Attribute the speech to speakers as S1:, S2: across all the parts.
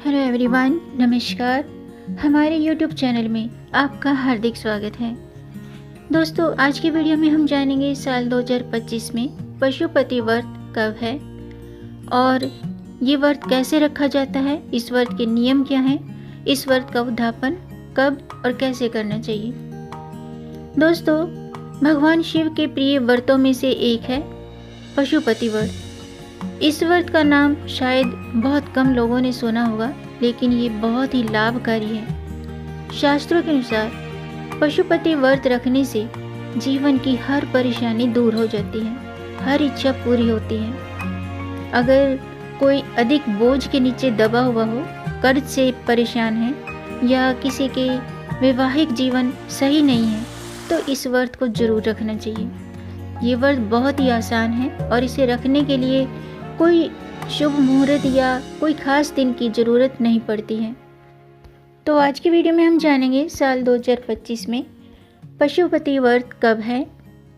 S1: Hello everyone, नमस्कार। हमारे YouTube channel में आपका हार्दिक स्वागत है। दोस्तों, आज की वीडियो में हम जानेंगे साल 2025 में पशुपति व्रत कब है और ये व्रत कैसे रखा जाता है, इस व्रत के नियम क्या हैं, इस व्रत का उद्यापन कब और कैसे करना चाहिए। दोस्तों, भगवान शिव के प्रिय व्रतों में से एक है पशुपति व्रत। इस व्रत का नाम शायद बहुत कम लोगों ने सुना होगा, लेकिन ये बहुत ही लाभकारी है। शास्त्रों के अनुसार पशुपति व्रत रखने से जीवन की हर परेशानी दूर हो जाती है, हर इच्छा पूरी होती है। अगर कोई अधिक बोझ के नीचे दबा हुआ हो, कर्ज से परेशान है या किसी के वैवाहिक जीवन सही नहीं है, तो इस व्रत को जरूर रखना चाहिए। ये व्रत बहुत ही आसान है और इसे रखने के लिए कोई शुभ मुहूर्त या कोई खास दिन की ज़रूरत नहीं पड़ती है। तो आज की वीडियो में हम जानेंगे साल 2025 में पशुपति व्रत कब है,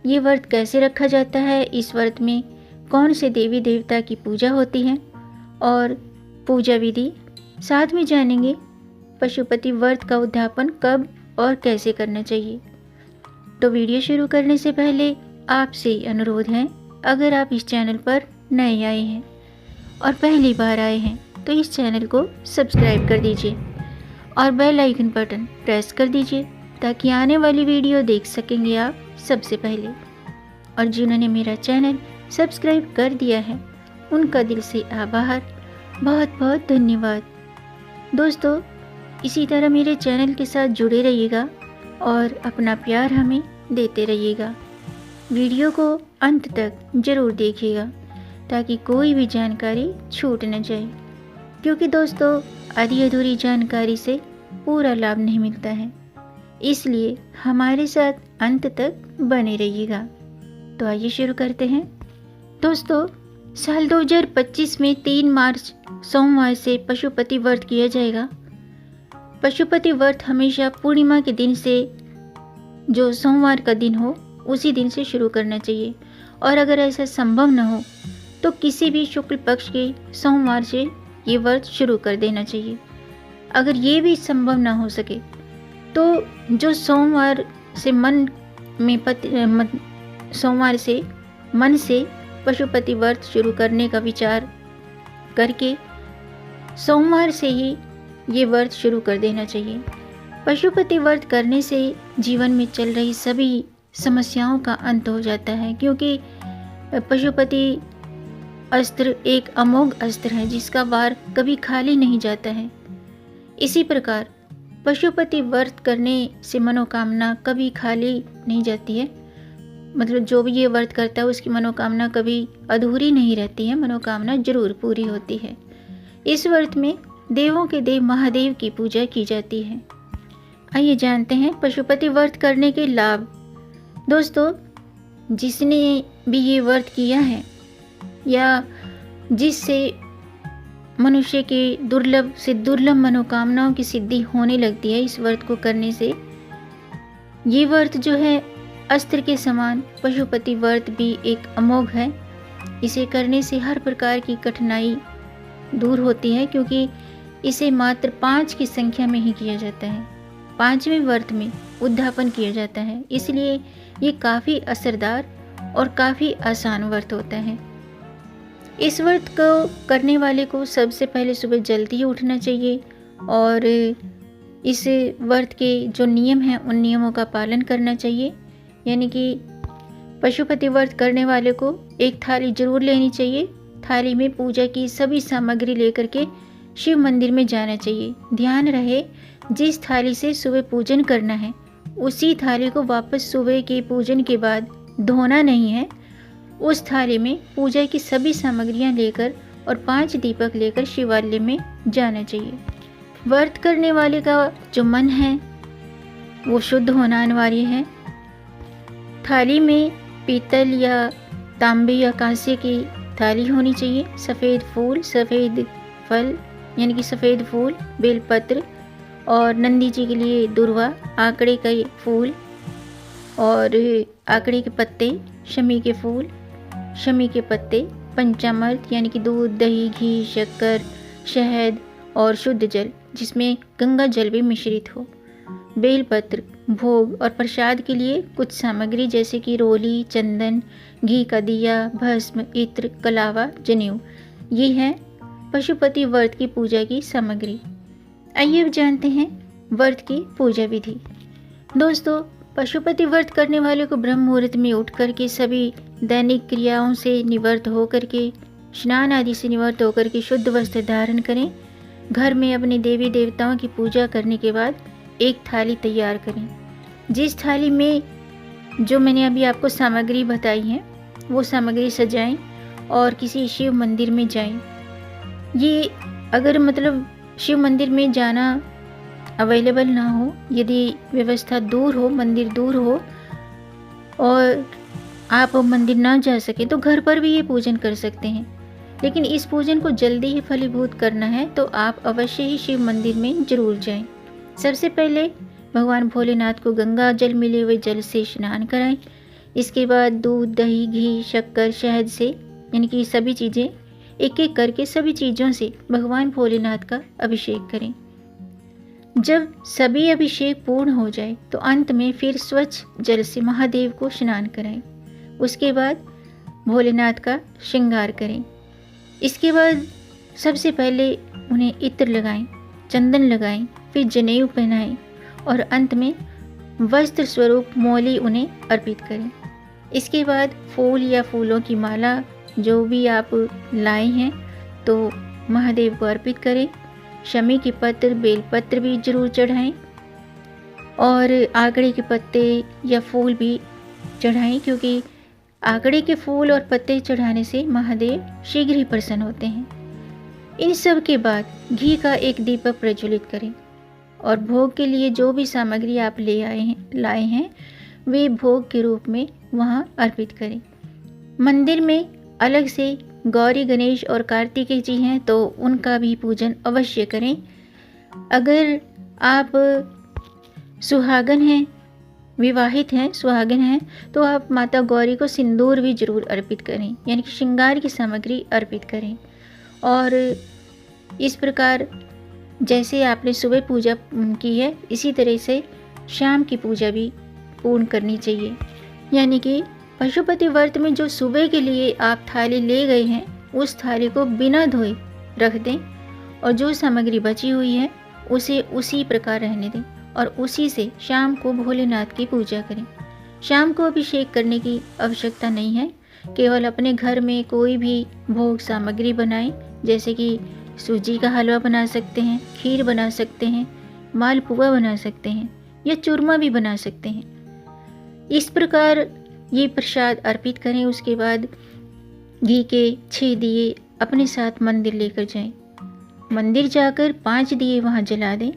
S1: ये व्रत कैसे रखा जाता है, इस व्रत में कौन से देवी देवता की पूजा होती है और पूजा विधि। साथ में जानेंगे पशुपति व्रत का उद्यापन कब और कैसे करना चाहिए। तो वीडियो शुरू करने से पहले आपसे अनुरोध है, अगर आप इस चैनल पर नए आए हैं और पहली बार आए हैं तो इस चैनल को सब्सक्राइब कर दीजिए और बेल आइकन बटन प्रेस कर दीजिए ताकि आने वाली वीडियो देख सकेंगे आप सबसे पहले। और जिन्होंने मेरा चैनल सब्सक्राइब कर दिया है उनका दिल से आभार, बहुत बहुत धन्यवाद। दोस्तों, इसी तरह मेरे चैनल के साथ जुड़े रहिएगा और अपना प्यार हमें देते रहिएगा। वीडियो को अंत तक ज़रूर देखिएगा ताकि कोई भी जानकारी छूट न जाए, क्योंकि दोस्तों आधी अधूरी जानकारी से पूरा लाभ नहीं मिलता है, इसलिए हमारे साथ अंत तक बने रहिएगा। तो आइए शुरू करते हैं। दोस्तों, साल 2025 में 3 मार्च सोमवार से पशुपति व्रत किया जाएगा। पशुपति व्रत हमेशा पूर्णिमा के दिन से, जो सोमवार का दिन हो, उसी दिन से शुरू करना चाहिए और अगर ऐसा संभव न हो तो किसी भी शुक्ल पक्ष के सोमवार से ये व्रत शुरू कर देना चाहिए। अगर ये भी संभव ना हो सके तो जो सोमवार से मन से पशुपति व्रत शुरू करने का विचार करके सोमवार से ही ये व्रत शुरू कर देना चाहिए। पशुपति व्रत करने से जीवन में चल रही सभी समस्याओं का अंत हो जाता है, क्योंकि पशुपति अस्त्र एक अमोघ अस्त्र है जिसका वार कभी खाली नहीं जाता है। इसी प्रकार पशुपति व्रत करने से मनोकामना कभी खाली नहीं जाती है, मतलब जो भी ये व्रत करता है उसकी मनोकामना कभी अधूरी नहीं रहती है, मनोकामना जरूर पूरी होती है। इस व्रत में देवों के देव महादेव की पूजा की जाती है। आइए जानते हैं पशुपति व्रत करने के लाभ। दोस्तों, जिसने भी ये व्रत किया है या जिससे मनुष्य की दुर्लभ से दुर्लभ मनोकामनाओं की सिद्धि होने लगती है, इस व्रत को करने से, ये व्रत जो है अस्त्र के समान, पशुपति व्रत भी एक अमोघ है। इसे करने से हर प्रकार की कठिनाई दूर होती है, क्योंकि इसे मात्र 5 की संख्या में ही किया जाता है। 5वें व्रत में उद्यापन किया जाता है, इसलिए ये काफ़ी असरदार और काफ़ी आसान व्रत होता है। इस व्रत को करने वाले को सबसे पहले सुबह जल्दी उठना चाहिए और इस व्रत के जो नियम हैं उन नियमों का पालन करना चाहिए। यानी कि पशुपति व्रत करने वाले को एक थाली जरूर लेनी चाहिए। थाली में पूजा की सभी सामग्री लेकर के शिव मंदिर में जाना चाहिए। ध्यान रहे, जिस थाली से सुबह पूजन करना है उसी थाली को वापस सुबह के पूजन के बाद धोना नहीं है। उस थाली में पूजा की सभी सामग्रियां लेकर और 5 दीपक लेकर शिवालय में जाना चाहिए। व्रत करने वाले का जो मन है वो शुद्ध होना अनिवार्य है। थाली में पीतल या तांबे या कांसे की थाली होनी चाहिए। सफ़ेद फूल, सफ़ेद फल यानी कि सफ़ेद फूल, बेलपत्र और नंदी जी के लिए दुर्वा, आकड़े का फूल और आकड़े के पत्ते, शमी के फूल, शमी के पत्ते, पंचामृत यानी कि दूध, दही, घी, शक्कर, शहद और शुद्ध जल जिसमें गंगा जल भी मिश्रित हो, बेलपत्र, भोग और प्रसाद के लिए कुछ सामग्री जैसे कि रोली, चंदन, घी का दिया, भस्म, इत्र, कलावा, जनेऊ, ये है पशुपति व्रत की पूजा की सामग्री। आइए अब जानते हैं व्रत की पूजा विधि। दोस्तों, पशुपति व्रत करने वाले को ब्रह्म मुहूर्त में उठ करके सभी दैनिक क्रियाओं से निवृत्त होकर के, स्नान आदि से निवृत्त होकर के शुद्ध वस्त्र धारण करें। घर में अपने देवी देवताओं की पूजा करने के बाद एक थाली तैयार करें। जिस थाली में जो मैंने अभी आपको सामग्री बताई है वो सामग्री सजाएं और किसी शिव मंदिर में जाएं। ये अगर मतलब शिव मंदिर में जाना अवेलेबल ना हो, यदि व्यवस्था दूर हो, मंदिर दूर हो और आप मंदिर ना जा सके तो घर पर भी ये पूजन कर सकते हैं। लेकिन इस पूजन को जल्दी ही फलीभूत करना है तो आप अवश्य ही शिव मंदिर में जरूर जाएं। सबसे पहले भगवान भोलेनाथ को गंगा जल मिले हुए जल से स्नान कराएं। इसके बाद दूध, दही, घी, शक्कर, शहद से यानी कि सभी चीज़ें एक एक करके सभी चीज़ों से भगवान भोलेनाथ का अभिषेक करें। जब सभी अभिषेक पूर्ण हो जाए तो अंत में फिर स्वच्छ जल से महादेव को स्नान कराएं। उसके बाद भोलेनाथ का श्रृंगार करें। इसके बाद सबसे पहले उन्हें इत्र लगाएं, चंदन लगाएं, फिर जनेऊ पहनाएं और अंत में वस्त्र स्वरूप मौली उन्हें अर्पित करें। इसके बाद फूल या फूलों की माला जो भी आप लाए हैं तो महादेव को अर्पित करें। शमी के पत्र, बेलपत्र भी जरूर चढ़ाएं और आंकड़े के पत्ते या फूल भी चढ़ाएं, क्योंकि आंकड़े के फूल और पत्ते चढ़ाने से महादेव शीघ्र ही प्रसन्न होते हैं। इन सब के बाद घी का एक दीपक प्रज्वलित करें और भोग के लिए जो भी सामग्री आप लाए हैं वे भोग के रूप में वहाँ अर्पित करें। मंदिर में अलग से गौरी, गणेश और कार्तिकेय जी हैं तो उनका भी पूजन अवश्य करें। अगर आप सुहागन हैं, विवाहित हैं, सुहागन हैं तो आप माता गौरी को सिंदूर भी जरूर अर्पित करें, यानी कि श्रृंगार की सामग्री अर्पित करें। और इस प्रकार जैसे आपने सुबह पूजा की है इसी तरह से शाम की पूजा भी पूर्ण करनी चाहिए। यानी कि पशुपति व्रत में जो सुबह के लिए आप थाली ले गए हैं उस थाली को बिना धोए रख दें और जो सामग्री बची हुई है उसे उसी प्रकार रहने दें और उसी से शाम को भोलेनाथ की पूजा करें। शाम को अभिषेक करने की आवश्यकता नहीं है, केवल अपने घर में कोई भी भोग सामग्री बनाएं, जैसे कि सूजी का हलवा बना सकते हैं, खीर बना सकते हैं, मालपुआ बना सकते हैं या चूरमा भी बना सकते हैं। इस प्रकार ये प्रसाद अर्पित करें। उसके बाद घी के 6 दिए अपने साथ मंदिर लेकर जाएं। मंदिर जाकर 5 दिए वहाँ जला दें।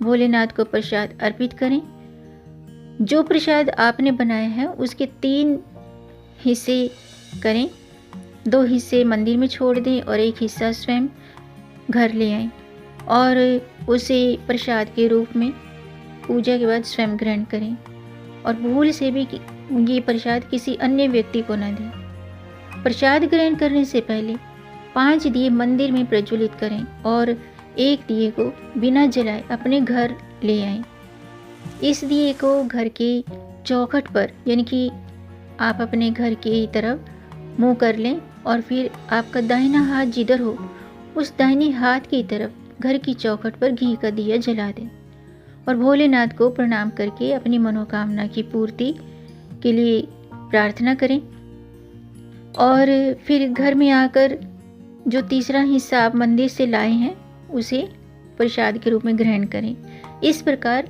S1: भोलेनाथ को प्रसाद अर्पित करें। जो प्रसाद आपने बनाया है उसके 3 हिस्से करें, 2 हिस्से मंदिर में छोड़ दें और 1 हिस्सा स्वयं घर ले आएं और उसे प्रसाद के रूप में पूजा के बाद स्वयं ग्रहण करें और भूल से भी ये प्रसाद किसी अन्य व्यक्ति को न दें। प्रसाद ग्रहण करने से पहले 5 दिए मंदिर में प्रज्वलित करें और 1 दिए को बिना जलाए अपने घर ले आएं। इस दिए को घर के चौखट पर, यानी कि आप अपने घर की तरफ मुंह कर लें और फिर आपका दाहिना हाथ जिधर हो उस दाहिने हाथ की तरफ घर की चौखट पर घी का दिया जला दें और भोलेनाथ को प्रणाम करके अपनी मनोकामना की पूर्ति के लिए प्रार्थना करें और फिर घर में आकर जो तीसरा हिस्सा आप मंदिर से लाए हैं उसे प्रसाद के रूप में ग्रहण करें। इस प्रकार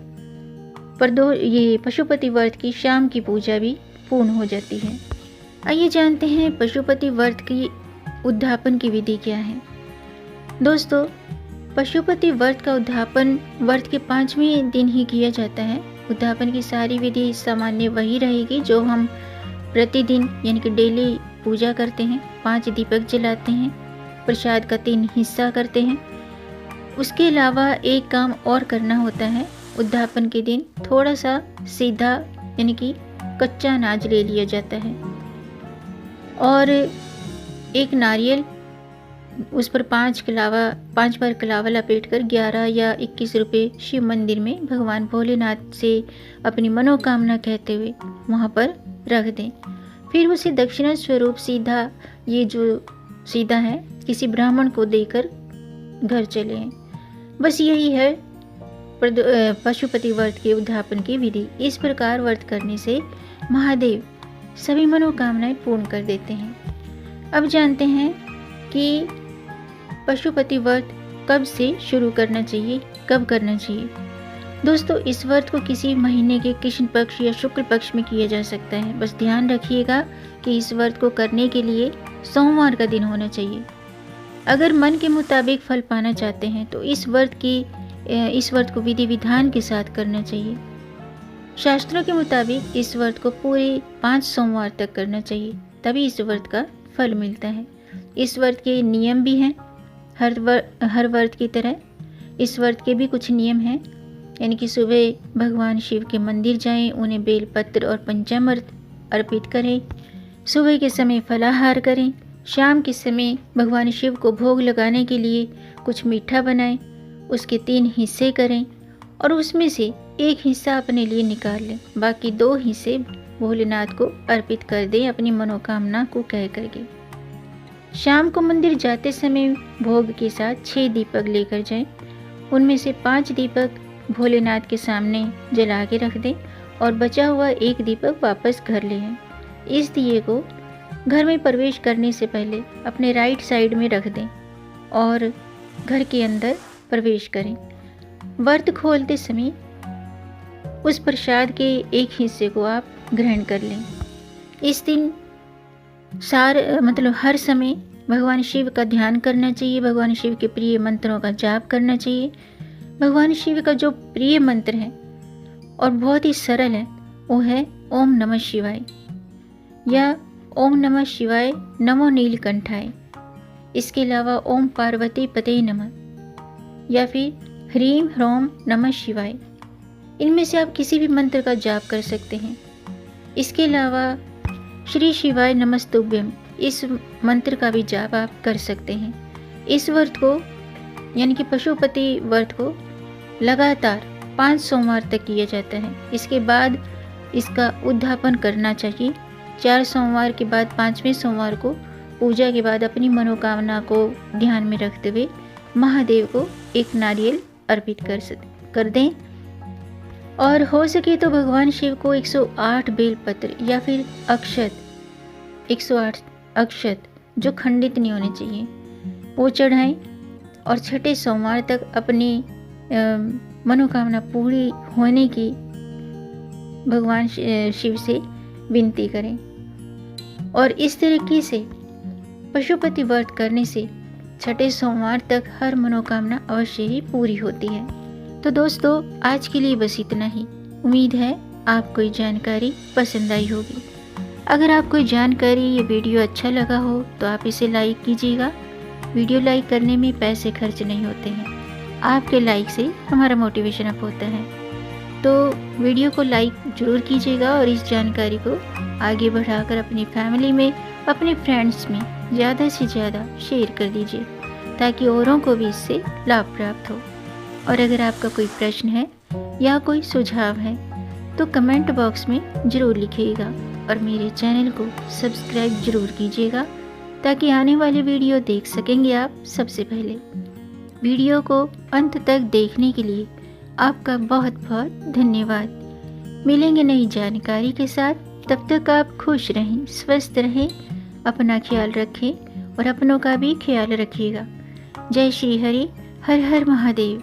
S1: ये पशुपति व्रत की शाम की पूजा भी पूर्ण हो जाती है। आइए जानते हैं पशुपति व्रत की उद्यापन की विधि क्या है। दोस्तों, पशुपति व्रत का उद्यापन व्रत के 5वें दिन ही किया जाता है। उद्यापन की सारी विधि सामान्य वही रहेगी जो हम प्रतिदिन यानी कि डेली पूजा करते हैं। 5 दीपक जलाते हैं, प्रसाद का 3 हिस्सा करते हैं। उसके अलावा एक काम और करना होता है। उद्यापन के दिन थोड़ा सा सीधा यानी कि कच्चा अनाज ले लिया जाता है और एक नारियल उस पर 5 बार कलावा लपेट कर 11 या 21 रुपये शिव मंदिर में भगवान भोलेनाथ से अपनी मनोकामना कहते हुए वहाँ पर रख दें। फिर उसे दक्षिणा स्वरूप सीधा है किसी ब्राह्मण को देकर घर चले हैं। बस यही है पशुपति व्रत के उद्यापन की विधि। इस प्रकार व्रत करने से महादेव सभी मनोकामनाएं पूर्ण कर देते हैं। अब जानते हैं कि पशुपति व्रत कब से शुरू करना चाहिए, कब करना चाहिए। दोस्तों, इस व्रत को किसी महीने के कृष्ण पक्ष या शुक्ल पक्ष में किया जा सकता है। बस ध्यान रखिएगा कि इस व्रत को करने के लिए सोमवार का दिन होना चाहिए। अगर मन के मुताबिक फल पाना चाहते हैं तो इस व्रत को विधि विधान के साथ करना चाहिए। शास्त्रों के मुताबिक इस व्रत को पूरे 5 सोमवार तक करना चाहिए, तभी इस व्रत का फल मिलता है। इस व्रत के नियम भी हैं। हर व्रत की तरह इस व्रत के भी कुछ नियम हैं, यानी कि सुबह भगवान शिव के मंदिर जाएं, उन्हें बेलपत्र और पंचामृत अर्पित करें, सुबह के समय फलाहार करें, शाम के समय भगवान शिव को भोग लगाने के लिए कुछ मीठा बनाएं, उसके 3 हिस्से करें और उसमें से एक हिस्सा अपने लिए निकाल लें, बाकी 2 हिस्से भोलेनाथ को अर्पित कर दें अपनी मनोकामना को कह करके। शाम को मंदिर जाते समय भोग के साथ 6 दीपक लेकर जाएं, उनमें से 5 दीपक भोलेनाथ के सामने जला के रख दें और बचा हुआ 1 दीपक वापस घर ले आएं। इस दिए को घर में प्रवेश करने से पहले अपने राइट साइड में रख दें और घर के अंदर प्रवेश करें। व्रत खोलते समय उस प्रसाद के एक हिस्से को आप ग्रहण कर लें। इस दिन हर समय भगवान शिव का ध्यान करना चाहिए, भगवान शिव के प्रिय मंत्रों का जाप करना चाहिए। भगवान शिव का जो प्रिय मंत्र है और बहुत ही सरल है वो है ओम नमः शिवाय या ओम नमः शिवाय नमो नीलकंठाय। इसके अलावा ओम पार्वती पते नमः या फिर ह्रीम ह्रोम नमः शिवाय। इनमें से आप किसी भी मंत्र का जाप कर सकते हैं। इसके अलावा श्री शिवाय नमस्तुभ्यम, इस मंत्र का भी जाप आप कर सकते हैं। इस व्रत को यानी कि पशुपति व्रत को लगातार 5 सोमवार तक किया जाता है। इसके बाद इसका उद्यापन करना चाहिए। 4 सोमवार के बाद 5वें सोमवार को पूजा के बाद अपनी मनोकामना को ध्यान में रखते हुए महादेव को एक नारियल अर्पित कर दें और हो सके तो भगवान शिव को 108 बेलपत्र या फिर 108 अक्षत जो खंडित नहीं होने चाहिए वो चढ़ाएं और 6ठे सोमवार तक अपनी मनोकामना पूरी होने की भगवान शिव से विनती करें। और इस तरीके से पशुपति व्रत करने से 6ठे सोमवार तक हर मनोकामना अवश्य ही पूरी होती है। तो दोस्तों, आज के लिए बस इतना ही। उम्मीद है आपको ये जानकारी पसंद आई होगी। अगर आपको ये जानकारी ये वीडियो अच्छा लगा हो तो आप इसे लाइक कीजिएगा। वीडियो लाइक करने में पैसे खर्च नहीं होते हैं, आपके लाइक से हमारा मोटिवेशन अप होता है। तो वीडियो को लाइक ज़रूर कीजिएगा और इस जानकारी को आगे बढ़ाकर अपनी फैमिली में, अपने फ्रेंड्स में ज़्यादा से ज़्यादा शेयर कर दीजिए ताकि औरों को भी इससे लाभ प्राप्त हो। और अगर आपका कोई प्रश्न है या कोई सुझाव है तो कमेंट बॉक्स में ज़रूर लिखिएगा और मेरे चैनल को सब्सक्राइब ज़रूर कीजिएगा ताकि आने वाले वीडियो देख सकेंगे आप सबसे पहले। वीडियो को अंत तक देखने के लिए आपका बहुत बहुत धन्यवाद। मिलेंगे नई जानकारी के साथ, तब तक आप खुश रहें, स्वस्थ रहें, अपना ख्याल रखें और अपनों का भी ख्याल रखिएगा। जय श्री हरि, हर हर महादेव।